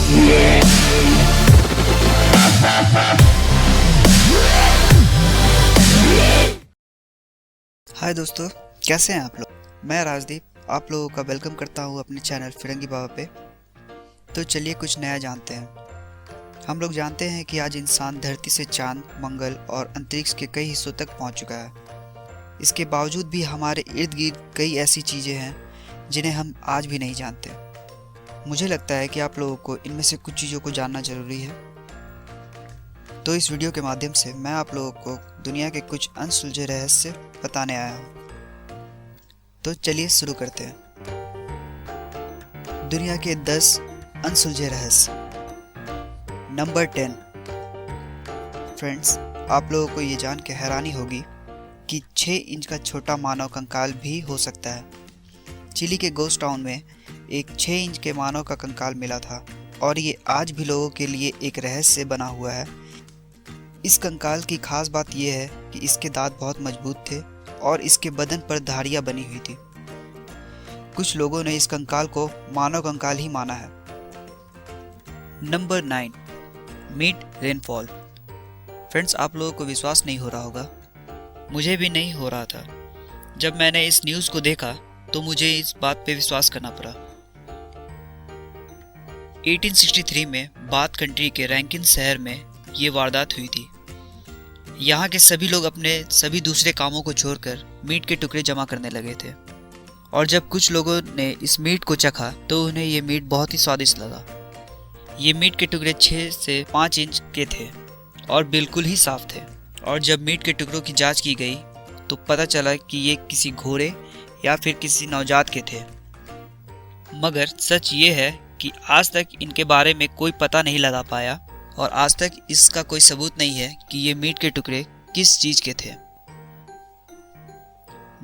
हाय दोस्तों, कैसे हैं आप लोग। मैं राजदीप आप लोगों का वेलकम करता हूँ अपने चैनल फिरंगी बाबा पे। तो चलिए कुछ नया जानते हैं। हम लोग जानते हैं कि आज इंसान धरती से चांद, मंगल और अंतरिक्ष के कई हिस्सों तक पहुँच चुका है। इसके बावजूद भी हमारे इर्द गिर्द कई ऐसी चीज़ें हैं जिन्हें हम आज भी नहीं जानते। मुझे लगता है कि आप लोगों को इनमें से कुछ चीज़ों को जानना ज़रूरी है। तो इस वीडियो के माध्यम से मैं आप लोगों को दुनिया के कुछ अनसुलझे रहस्य बताने आया हूँ। तो चलिए शुरू करते हैं। दुनिया के 10 अनसुलझे रहस्य। नंबर 10। फ्रेंड्स, आप लोगों को ये जान के हैरानी होगी कि 6 इंच का छोटा मानव कंकाल भी हो सकता है। चिली के गोस्ट टाउन में एक 6 इंच के मानव का कंकाल मिला था और ये आज भी लोगों के लिए एक रहस्य बना हुआ है। इस कंकाल की खास बात यह है कि इसके दांत बहुत मजबूत थे और इसके बदन पर धारियां बनी हुई थी। कुछ लोगों ने इस कंकाल को मानव कंकाल ही माना है। नंबर 9। Meet rainfall. फ्रेंड्स, आप लोगों को विश्वास नहीं हो रहा होगा, मुझे भी नहीं हो रहा था। जब मैंने इस न्यूज़ को देखा तो मुझे इस बात पे विश्वास करना पड़ा। 1863 में बाथ कंट्री के रैंकिन शहर में ये वारदात हुई थी। यहाँ के सभी लोग अपने सभी दूसरे कामों को छोड़कर मीट के टुकड़े जमा करने लगे थे और जब कुछ लोगों ने इस मीट को चखा तो उन्हें ये मीट बहुत ही स्वादिष्ट लगा। ये मीट के टुकड़े 6 से 5 इंच के थे और बिल्कुल ही साफ थे। और जब मीट के टुकड़ों की जांच की गई तो पता चला कि ये किसी घोड़े या फिर किसी नवजात के थे। मगर सच ये है कि आज तक इनके बारे में कोई पता नहीं लगा पाया और आज तक इसका कोई सबूत नहीं है कि ये मीट के टुकड़े किस चीज के थे।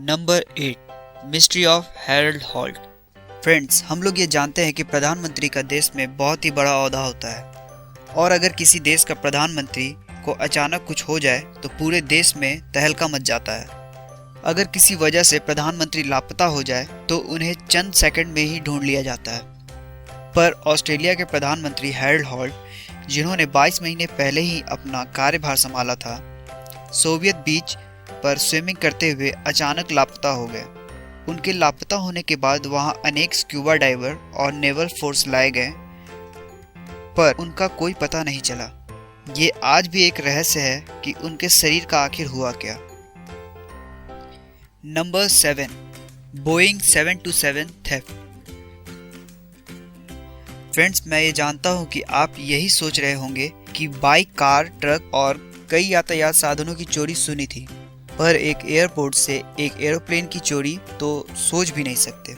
Number 8। Mystery of Harold halt. Friends, हम लोग ये जानते हैं कि प्रधानमंत्री का देश में बहुत ही बड़ा ओहदा होता है और अगर किसी देश का प्रधानमंत्री को अचानक कुछ हो जाए तो पूरे देश में तहलका मच जाता है। अगर किसी वजह से प्रधानमंत्री लापता हो जाए तो उन्हें चंद सेकंड में ही ढूंढ लिया जाता है। पर ऑस्ट्रेलिया के प्रधानमंत्री हैरोल्ड हॉल्ट, जिन्होंने 22 महीने पहले ही अपना कार्यभार संभाला था, सोवियत बीच पर स्विमिंग करते हुए अचानक लापता हो गए। उनके लापता होने के बाद वहां अनेक स्क्यूबा डाइवर और नेवल फोर्स लाए गए पर उनका कोई पता नहीं चला। ये आज भी एक रहस्य है कि उनके शरीर का आखिर हुआ क्या। नंबर 7। Boeing 727 theft. फ्रेंड्स, मैं ये जानता हूँ कि आप यही सोच रहे होंगे कि बाइक, कार, ट्रक और कई यातायात साधनों की चोरी सुनी थी, पर एक एयरपोर्ट से एक एरोप्लेन की चोरी तो सोच भी नहीं सकते।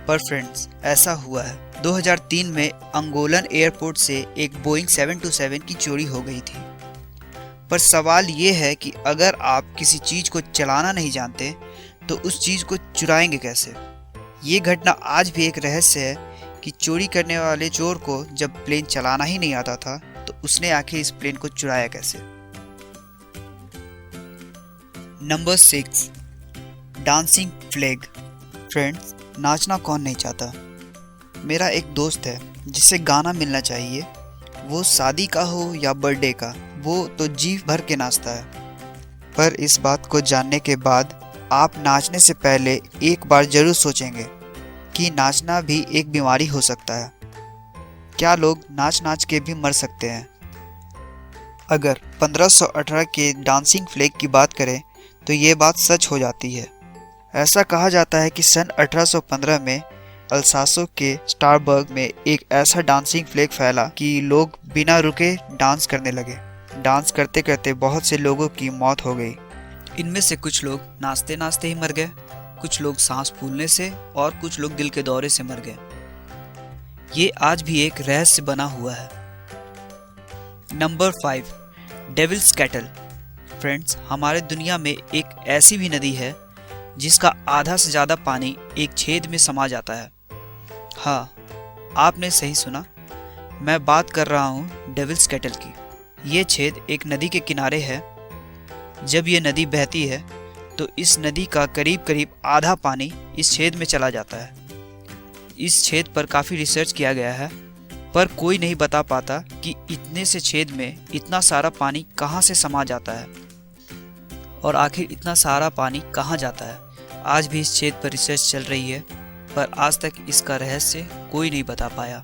पर फ्रेंड्स, ऐसा हुआ है। 2003 में अंगोलन एयरपोर्ट से एक बोइंग 727 की चोरी हो गई थी। पर सवाल ये है कि अगर आप किसी चीज़ को चलाना नहीं जानते तो उस चीज़ को चुराएंगे कैसे। ये घटना आज भी एक रहस्य है कि चोरी करने वाले चोर को जब प्लेन चलाना ही नहीं आता था तो उसने आखिर इस प्लेन को चुराया कैसे। नंबर 6। Dancing flag. फ्रेंड्स, नाचना कौन नहीं चाहता। मेरा एक दोस्त है जिसे गाना मिलना चाहिए, वो शादी का हो या बर्थडे का, वो तो जी भर के नाचता है। पर इस बात को जानने के बाद आप नाचने से पहले एक बार जरूर सोचेंगे कि नाचना भी एक बीमारी हो सकता है। क्या लोग नाच नाच के भी मर सकते हैं। अगर 1518 के डांसिंग फ्लैग की बात करें तो ये बात सच हो जाती है। ऐसा कहा जाता है कि सन 1815 में अल्सासो के स्टारबर्ग में एक ऐसा डांसिंग फ्लैग फैला कि लोग बिना रुके डांस करने लगे। डांस करते करते बहुत से लोगों की मौत हो गई। इनमें से कुछ लोग नाचते नाचते ही मर गए, कुछ लोग सांस फूलने से और कुछ लोग दिल के दौरे से मर गए। ये आज भी एक रहस्य बना हुआ है। नंबर 5। Devils cattle. फ्रेंड्स, हमारे दुनिया में एक ऐसी भी नदी है जिसका आधा से ज़्यादा पानी एक छेद में समा जाता है। हाँ, आपने सही सुना, मैं बात कर रहा हूँ डेविल्स कैटल की। ये छेद एक नदी के किनारे है। जब ये नदी बहती है तो इस नदी का करीब करीब आधा पानी इस छेद में चला जाता है। इस छेद पर काफ़ी रिसर्च किया गया है पर कोई नहीं बता पाता कि इतने से छेद में इतना सारा पानी कहाँ से समा जाता है और आखिर इतना सारा पानी कहाँ जाता है। आज भी इस छेद पर रिसर्च चल रही है, पर आज तक इसका रहस्य कोई नहीं बता पाया।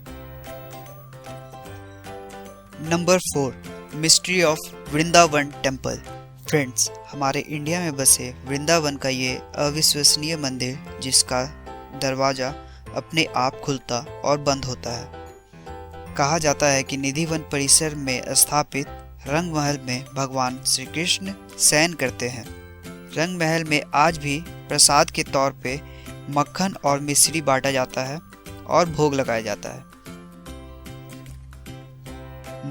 Number 4, mystery of Vrindavan temple. Friends, हमारे इंडिया में बसे वृंदावन का ये अविश्वसनीय मंदिर, जिसका दरवाज़ा अपने आप खुलता और बंद होता है। कहा जाता है कि निधिवन परिसर में स्थापित रंग महल में भगवान श्री कृष्ण शयन करते हैं। रंग महल में आज भी प्रसाद के तौर पे मक्खन और मिश्री बांटा जाता है और भोग लगाया जाता है।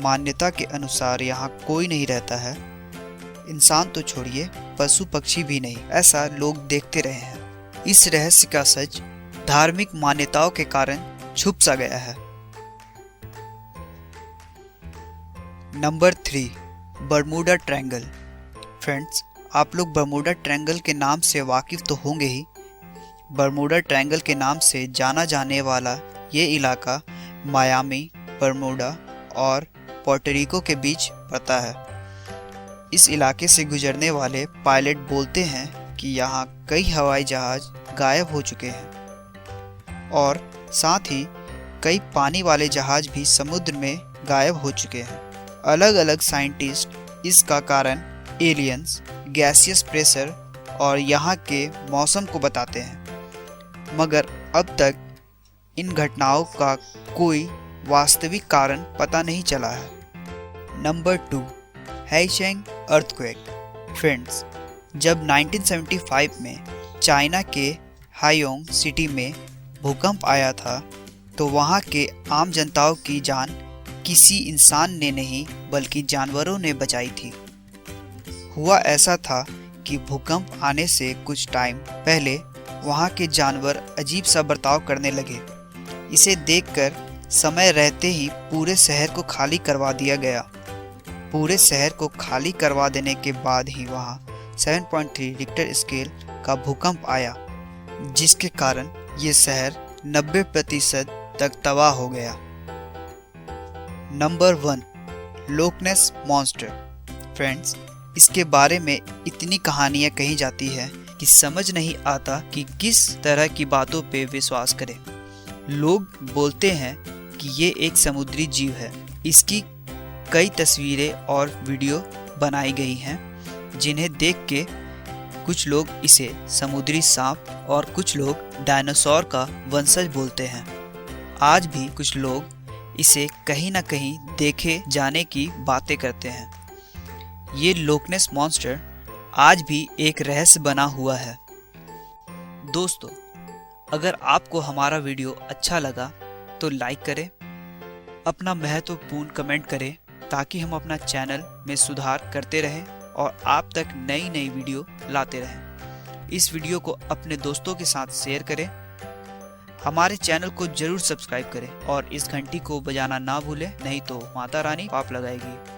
मान्यता के अनुसार यहाँ कोई नहीं रहता है, इंसान तो छोड़िए पशु पक्षी भी नहीं, ऐसा लोग देखते रहे हैं। इस रहस्य का सच धार्मिक मान्यताओं के कारण छुप सा गया है। Number 3, Bermuda triangle. फ्रेंड्स, आप लोग बरमूडा ट्रायंगल के नाम से वाकिफ तो होंगे ही। बरमूडा ट्रायंगल के नाम से जाना जाने वाला ये इलाका मायामी, बरमूडा और पोर्टोरिको के बीच पड़ता है। इस इलाके से गुजरने वाले पायलट बोलते हैं कि यहाँ कई हवाई जहाज गायब हो चुके हैं और साथ ही कई पानी वाले जहाज भी समुद्र में गायब हो चुके हैं। अलग अलग साइंटिस्ट इसका कारण एलियंस, गैसियस प्रेशर और यहाँ के मौसम को बताते हैं, मगर अब तक इन घटनाओं का कोई वास्तविक कारण पता नहीं चला है। Number 2, हैशेंग earthquake. फ्रेंड्स, जब 1975 में चाइना के हायोंग सिटी में भूकंप आया था, तो वहाँ के आम जनताओं की जान किसी इंसान ने नहीं बल्कि जानवरों ने बचाई थी। हुआ ऐसा था कि भूकंप आने से कुछ टाइम पहले वहाँ के जानवर अजीब सा बर्ताव करने लगे। इसे देखकर समय रहते ही पूरे शहर को खाली करवा दिया गया। पूरे शहर को खाली करवा देने के बाद ही वहाँ 7.3 रिक्टर स्केल का भूकंप आया, जिसके कारण ये शहर 90% तक तबाह हो गया। Number 1, लोकनेस monster. फ्रेंड्स, इसके बारे में इतनी कहानियाँ कही जाती है कि समझ नहीं आता कि किस तरह की बातों पे विश्वास करें। लोग बोलते हैं कि ये एक समुद्री जीव है। इसकी कई तस्वीरें और वीडियो बनाई गई हैं, जिन्हें देख के कुछ लोग इसे समुद्री सांप और कुछ लोग डायनासोर का वंशज बोलते हैं। आज भी कुछ लोग इसे कहीं ना कहीं देखे जाने की बातें करते हैं। ये लोकनेस मॉन्स्टर आज भी एक रहस्य बना हुआ है। दोस्तों, अगर आपको हमारा वीडियो अच्छा लगा तो लाइक करें, अपना महत्वपूर्ण कमेंट करें, ताकि हम अपना चैनल में सुधार करते रहें और आप तक नई नई वीडियो लाते रहें। इस वीडियो को अपने दोस्तों के साथ शेयर करें, हमारे चैनल को जरूर सब्सक्राइब करें और इस घंटी को बजाना ना भूलें, नहीं तो माता रानी पाप लगाएगी।